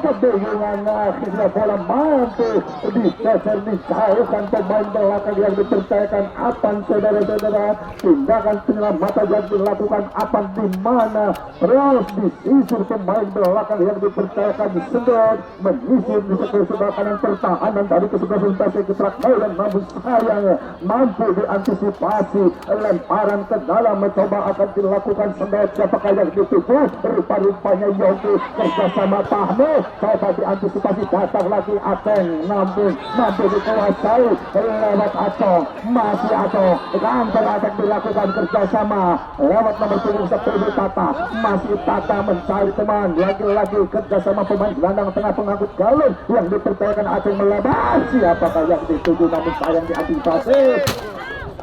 Kebingungan akhirnya bola mampu dicecer dijauhkan pemain belakang yang dipercayakan Apan, saudara-saudara. Tindakan penyelamatan yang dilakukan Apan di mana terus disisir pemain belakang yang dipercayakan Sedot menyisir di sebelah kanan pertahanan dari kesebelasan Persik Thailand, namun sayang mampu diantisipasi lemparan ke dalam mencoba akan dilakukan Sedot. Siapakah yang dituju? Rupa-rupanya Yogi kerjasama Fahmi, coba diantisipasi, datang lagi Aceng, namun mampu dikuasai lewat Acong, masih Acong, counter attack dilakukan kerjasama lewat nomor 10 Tata, masih Tata mencari teman, lagi-lagi kerjasama pemain gelandang tengah pengangkut galon yang dipercayakan Aceng melebar. Siapakah yang dituju? Namun sayang diantisipasi.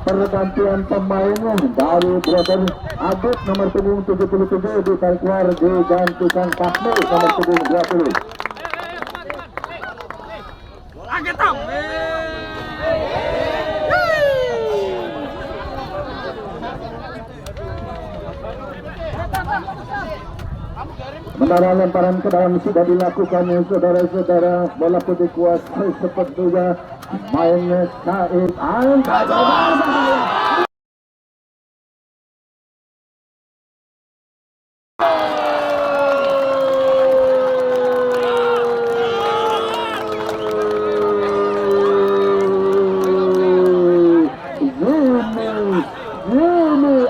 Pergantian pemain dari Brother Adit nomor punggung 77 ditarik keluar, digantikan Fahmi nomor punggung 20. Sementara lemparan ke dalam sudah dilakukan, saudara-saudara. Bola pun dikuasai sepertinya main Said. Angkat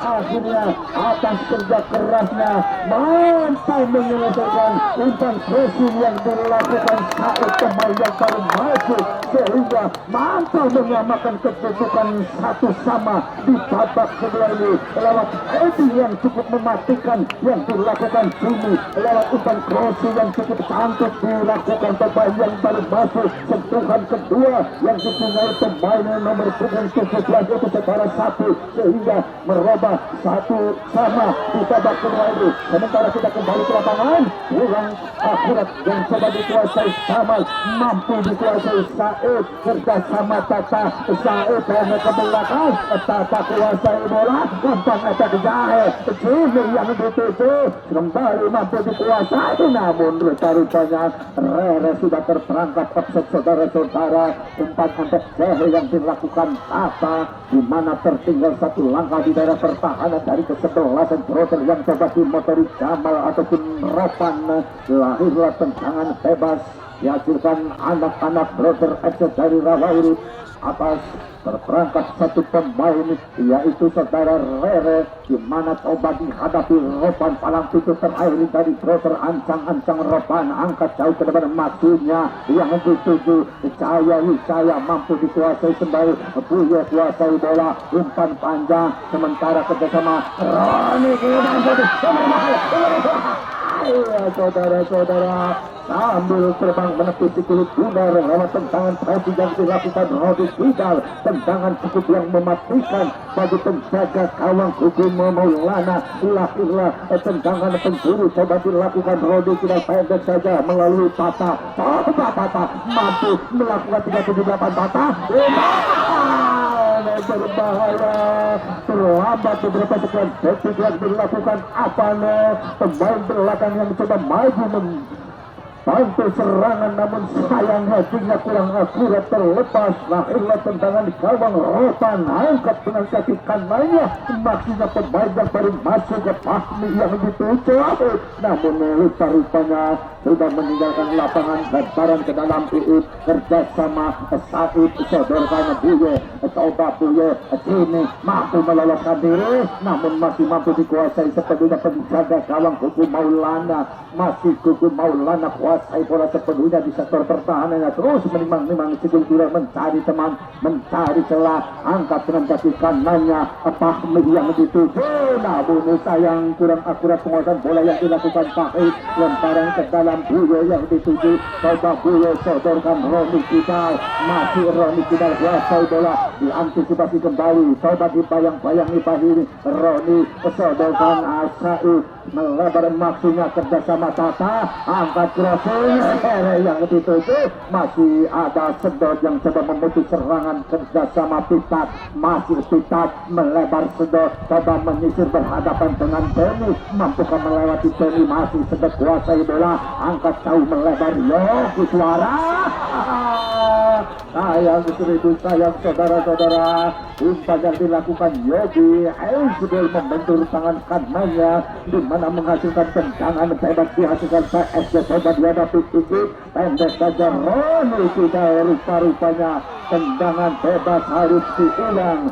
akhirnya atas kerja kerasnya mampu menyelesaikan umpan pressing yang dilakukan saat pemain yang baru masuk, sehingga mampu menyamakan kedudukan 1-1 di babak kedua ini lewat heading yang cukup mematikan yang dilakukan Jimmy, lewat umpan crossing yang cukup cantik dilakukan pemain yang baru masuk. Sentuhan kedua yang dipunyai pemain nomor punggung 17 itu setara 1 sehingga merubah 1-1 di babak kedua ini. Sementara kita kembali ke lapangan, kurang akurat yang coba dikuasai Samal, mampu dikuasai Said, kerjasama Tata, Said hanya ke belakang, Tata kuasai bola, umpan attack Jahe, Jimmy yang dituju kembali mampu dikuasai, namun rupa-rupanya Rere sudah terperangkap offset, saudara-saudara. Umpan attack Jahe yang dilakukan Tata, di mana tertinggal satu langkah di daerah pertahanan dari kesebelasan Brother yang coba dimotori Jamal ataupun Ropan. Lahirlah tendangan bebas dihasilkan anak-anak Brother FC dari Rawairi. Atas terperangkap satu pemain yaitu saudara Rere, di mana coba dihadapi Ropan. Palang pintu terakhir dari Brother ancang-ancang Ropan, angkat jauh ke depan, matunya yang dituju Wisaya mampu dikuasai kembali, Buye kuasai bola, umpan panjang, sementara kerjasama Roni saudara-saudara sambil terbang menepis kulit bundar lewat tendangan pressing yang dilakukan Rodi Kidal. Tendangan cukup yang mematikan bagi penjaga gawang hukum Maulana. Lahirlah tendangan penjuru coba dilakukan Rodi Kidal, pendek saja melalui Tata. Tata mampu melakukan 378 Tata. Berbahaya, terlambat beberapa sekian detik yang dilakukan Apane, pemain belakang yang coba maju bantu serangan, namun sayang headingnya kurang akurat, terlepas. Lahirlah tendangan di gawang Ropan, angkat dengan kaki kanannya, maksudnya pemain yang baru masuk ke Fahmi yang dituju, namun rupa-rupanya sudah meninggalkan lapangan. Lemparan ke dalam Iit, kerjasama Said, sodorkan Buye, coba Buye sini mampu meloloskan diri, namun masih mampu dikuasai sepenuhnya penjaga gawang Gugu Maulana. Masih Gugu Maulana kuasai bola sepenuhnya di sektor pertahanannya, terus menimang-nimang Sigultura mencari teman, mencari celah, angkat dengan kaki kanannya Fahmi yang dituju, namun sayang kurang akurat penguasaan bola yang dilakukan Fahid. Lemparan ke dalam Buye yang dituju, coba Buye sodorkan Roni Kidal, masih Roni Kidal kuasai bola, diantisipasi kembali, coba dibayang-bayangi Bahiri, Roni sodorkan Said, melebar maksinya kerjasama Tata, angkat crossing yang dituju, masih ada Sedot yang coba memutus serangan kerjasama Pitat, masih Pitat melebar Sedot coba menyisir berhadapan dengan Teni, mampukah melewati Teni, masih Sedot kuasai bola, angkat jauh melebar Yogi suara. Sayang seribu sayang saudara-saudara, umpan yang dilakukan Yogi sudah membentur tangan kanannya, di mana menghasilkan tendangan bebas dihasilkan PSG, coba dihadapi Kiki, pendek saja Roni, tidak rupa-rupanya tendangan bebas harus diulang.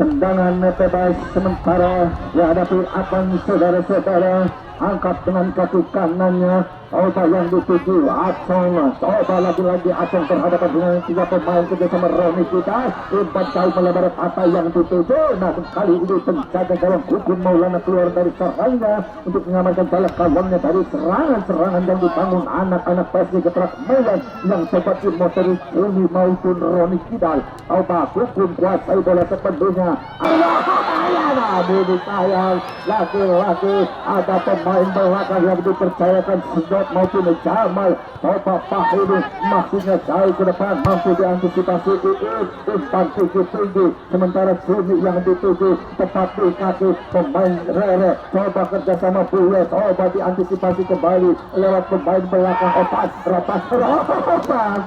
Tendangan bebas sementara dihadapi akan saudara-saudara, angkat dengan kaki kanannya, coba yang dituju Acong, coba lagi-lagi Acong berhadapan dengan 3 pemain kerjasama Roni kita, umpan jauh melebar Tata yang dituju, nah kali ini penjaga gawang Hukum Maulana keluar dari sarangnya untuk mengamankan bola gawangnya dari serangan-serangan yang dibangun anak-anak PSG Getrak Medan yang coba dimotori Roni maupun Roni Kidal, coba Hukum kuasai bola sepenuhnya, namun sayang laki-laki ada pemain belakang yang dipercayakan Sedot maupun Jamal, coba Fahri maksudnya jauh ke depan, mampu diantisipasi umpan tinggi-tinggi, sementara Sumi yang dituju tepat di kaki pemain Rere, coba kerjasama Buya, coba diantisipasi kembali lewat pemain belakang Rapas,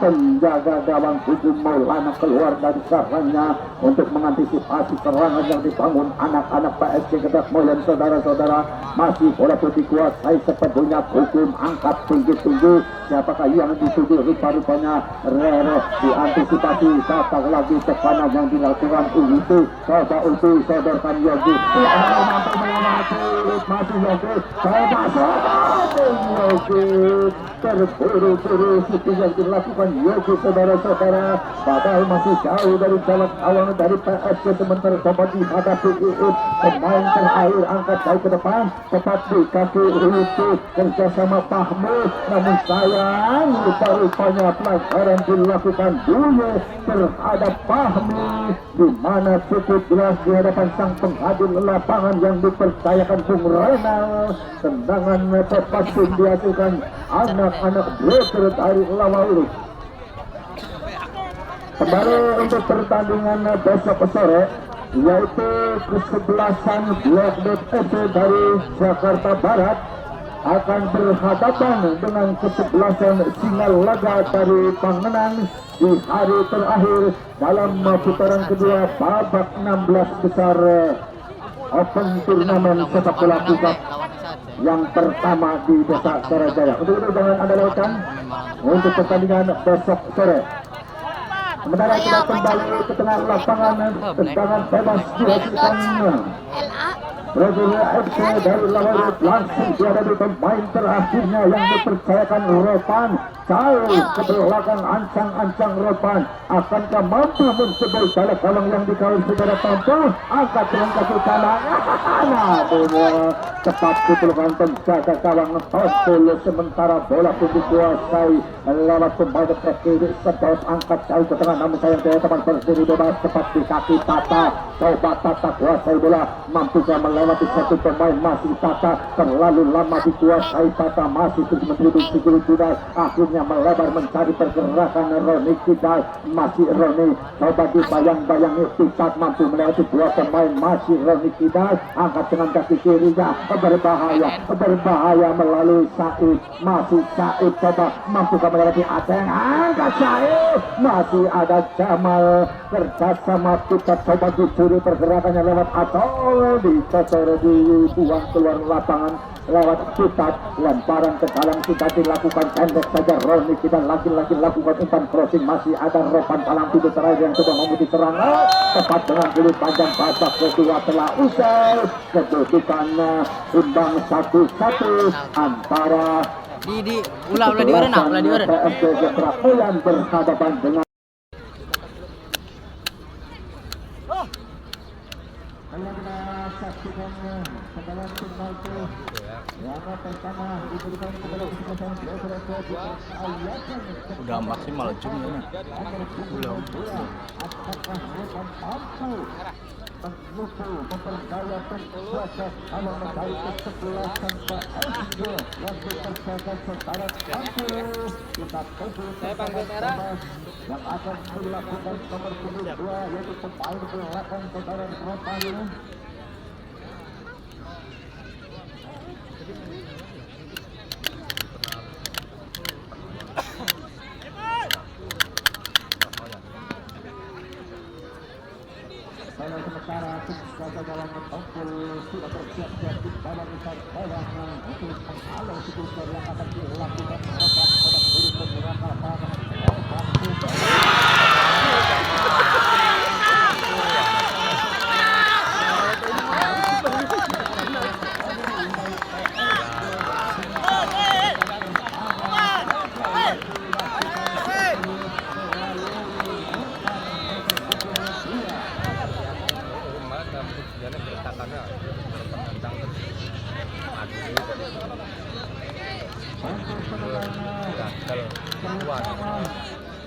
penjaga gawang Hukum Maulana keluar dari sarangnya untuk mengantisipasi serangan yang dibangun anak-anak PSG Getrak Molen. Saudara-saudara, masih bola putih kuasai sepenuhnya, Hukum angkat tinggi-tinggi, siapakah yang dituju, rupa-rupanya Rere, diantisipasi datang lagi tekanan yang dilakukan Utu, coba Utu sodorkan Yogi, masih Yogi, coba Yogi, terburu-buru shooting yang dilakukan Yogi, saudara-saudara, padahal masih jauh dari jalan awal dari PSG, sementara coba dihadapi pemain terakhir, angkat jauh ke depan, tepat di kaki Utu kerjasama Fahmi, namun sayang rupa-rupanya pelanggaran dilakukan dulu terhadap Fahmi, di mana cukup jelas di hadapan sang penghadir lapangan yang dipercayakan Bung Renal. Tendangan tepat dihasilkan anak-anak Broker dari Lawalus. Kembali untuk pertandingan besok sore, yaitu kesebelasan Blok FC dari Jakarta Barat akan berhadapan dengan kesebelasan Singalaga dari Panganan di hari terakhir dalam putaran kedua babak 16 besar Open Turnamen Sepak Bola Pusat yang pertama di Desa Sarajaya. Untuk itu jangan Anda lewatkan untuk pertandingan besok sore. Sementara kita kembali ke tengah lapangan, tendangan bebas dihasilkan Brazil FC dari Lawalus, langsung dihadapi pemain terakhirnya yang dipercayakan Ropan, jauh ke belakang ancang-ancang Ropan, akankah mampu mencebol bola gawang yang dikawal secara tampak, angkat dengan kaki kanan, namun tepat ditelukan penjaga gawang Tontul, sementara bola pun dikuasai lewat pemain kiri Sedot, angkat jauh ke tengah, namun sayang dari teman berdiri bebas tepat di kaki Tata, coba Tata kuasai bola, mampukah melewati satu pemain, masih Tata terlalu lama dikuasai Tata, masih terus mendribbling Siguru Kidal, akhirnya melebar mencari pergerakan Roni Kidal, masih Roni, coba dibayang-bayangi Pitat, mampu melewati 2 pemain, masih Roni Kidal, angkat dengan kaki kirinya, berbahaya melalui Said, masih Said, coba mampukah melewati Aceng, angkat Said, masih ada Jamal kerjasama Pitat, coba dicuri pergerakannya lewat Atol, dicocor dibuang keluar lapangan lewat Pitat, lemparan ke dalam sudah dilakukan, pendek saja Roni kita lagi-lagi lakukan umpan crossing, masih ada Ropan palang pintu terakhir yang coba memutus serangan, tepat dengan jurus panjang babak kedua telah usai, kedudukan imbang 1-1 antara ulah diuren PSG Getrak Molen berhadapan dengan saksikan setelah penalti yang pertama diberikan kepada kesempatan udah maksimal jumlahnya. apakah mampu menuju memperdaya penguasa kalau mencari kesebelasan PSG yang dikerjakan secara tampil. Kita tunggu yang akan dilakukan nomor 22 yaitu pemain belakang saudara Romain. Kalau sementara kita dalam menunggu sudah bersiap-siap di dalam besar orang untuk menghalau sekitar yang akan dilakukan program pada guru penyerapan.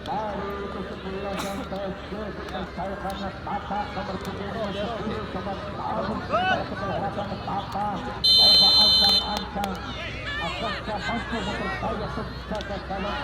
Dari kesebelasan PSG dipercayakan Tata nomor 10 sobat tahun kesebelasan Tata Eva ancang-ancang apakah mampu mempercaya penjaga dalam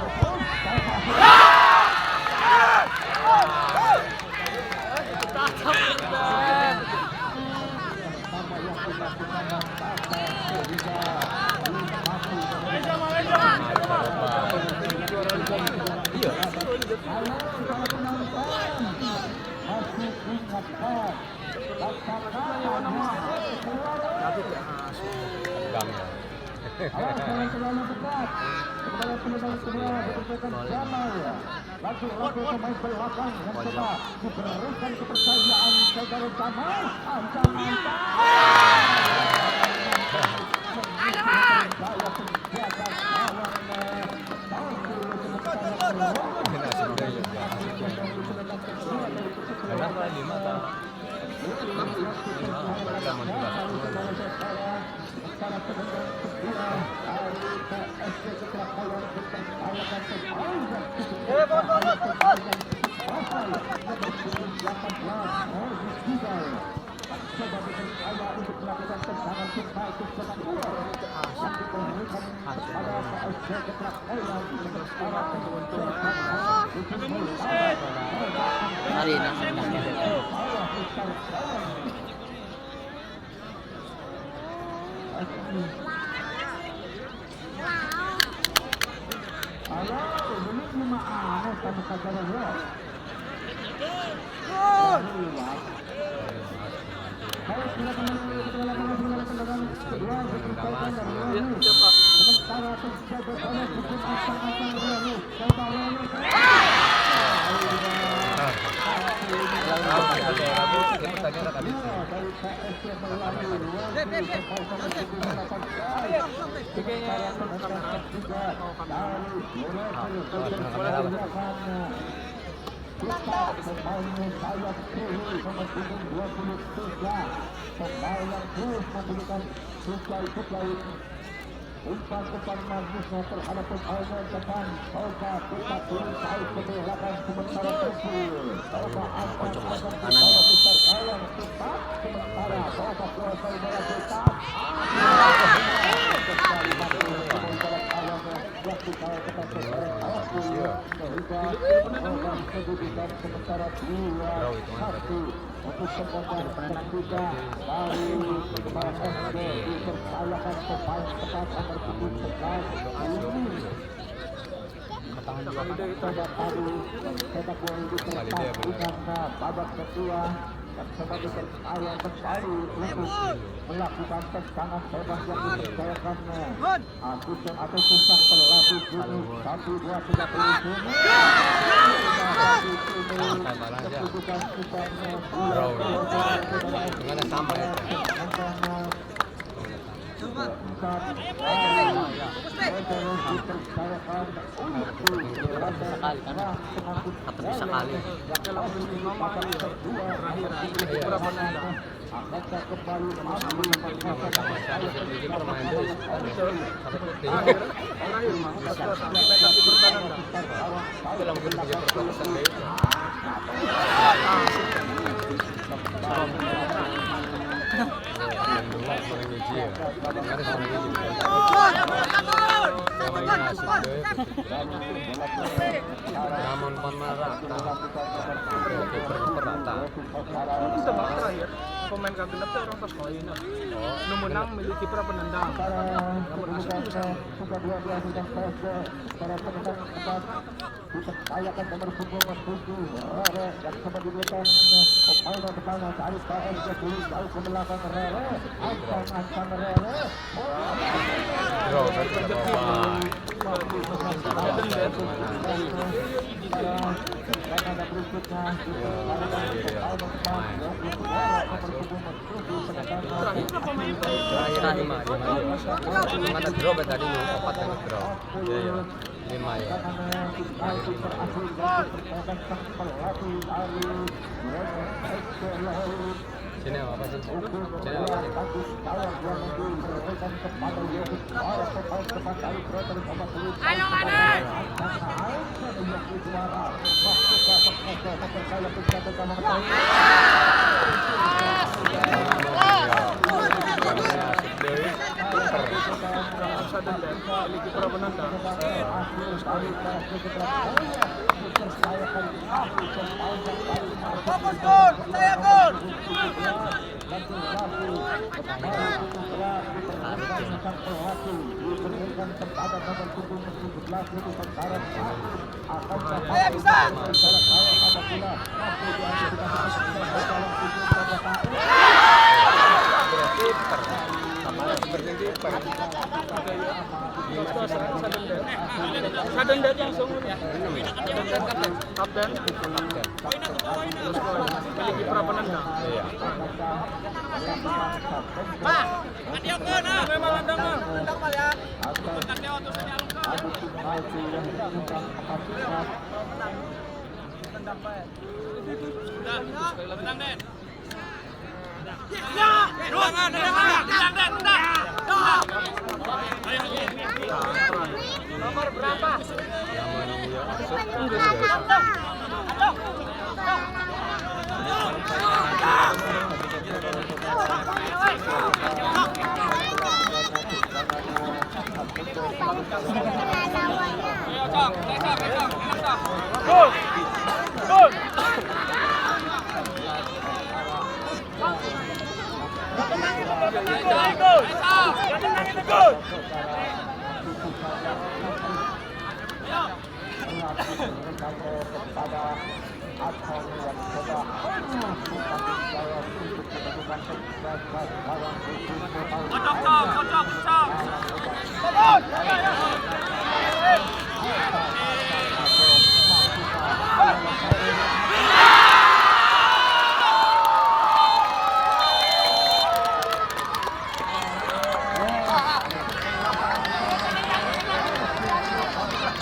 lagi-lagi pemain belakang yang coba diberikan kepercayaan saudara Jamal ancang-ancang Hari ini umpan magusnya terhadap pemain depan Toga kita turun saat ke belakang sementara Toga Toga akan besar kalian cepat sementara Toga kuasai bola cepat sementara 2-1 untuk pembagian ketiga dari pemain SD dipercayakan pemain tepat nomor 17 coba tadi sepak bola dipercepat dengan babak kedua dan sebagai percaya kembali untuk melakukan tendangan bebas yang dipercayakannya Agustin atau susah pelatih Juni 1-2-3 keputusan kitanya dengan tambah sekali Ramon Pamarata, Perata. Itu babak terakhir pemain kabinet itu orang pas koin. Nomor 6 milik kiper penendang. Nomor 1 bisa. Sudah 12 sudah selesai. Para penendang cepat dipercayakan nomor punggung 7 Rere yang coba diberikan Opaino depannya cari KL dulu jauh ke belakang Rere ancam Rere Bro, ada berikutnya terakhir 5 ada drop ya tadi nih 4 yang drop. Iya, 5 ya. Sini apa sih? Sini apa sih? Ayo Anak! Milik kiper penendang. Fokus gol! Saya gol! Saya bisa! Sadender langsung. Kapten. Milik kiper penendang. Iya. Pak! Adiokon ah! Memang landang ah! Landang mal ya! Bentar dia untuk saya alungkan! Tendang Pak! Udah! Tendang Den! Ya! Ruangan! Tendang Den! Tendang! Nomor berapa? Gol! Gol! Gol!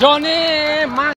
Johnny,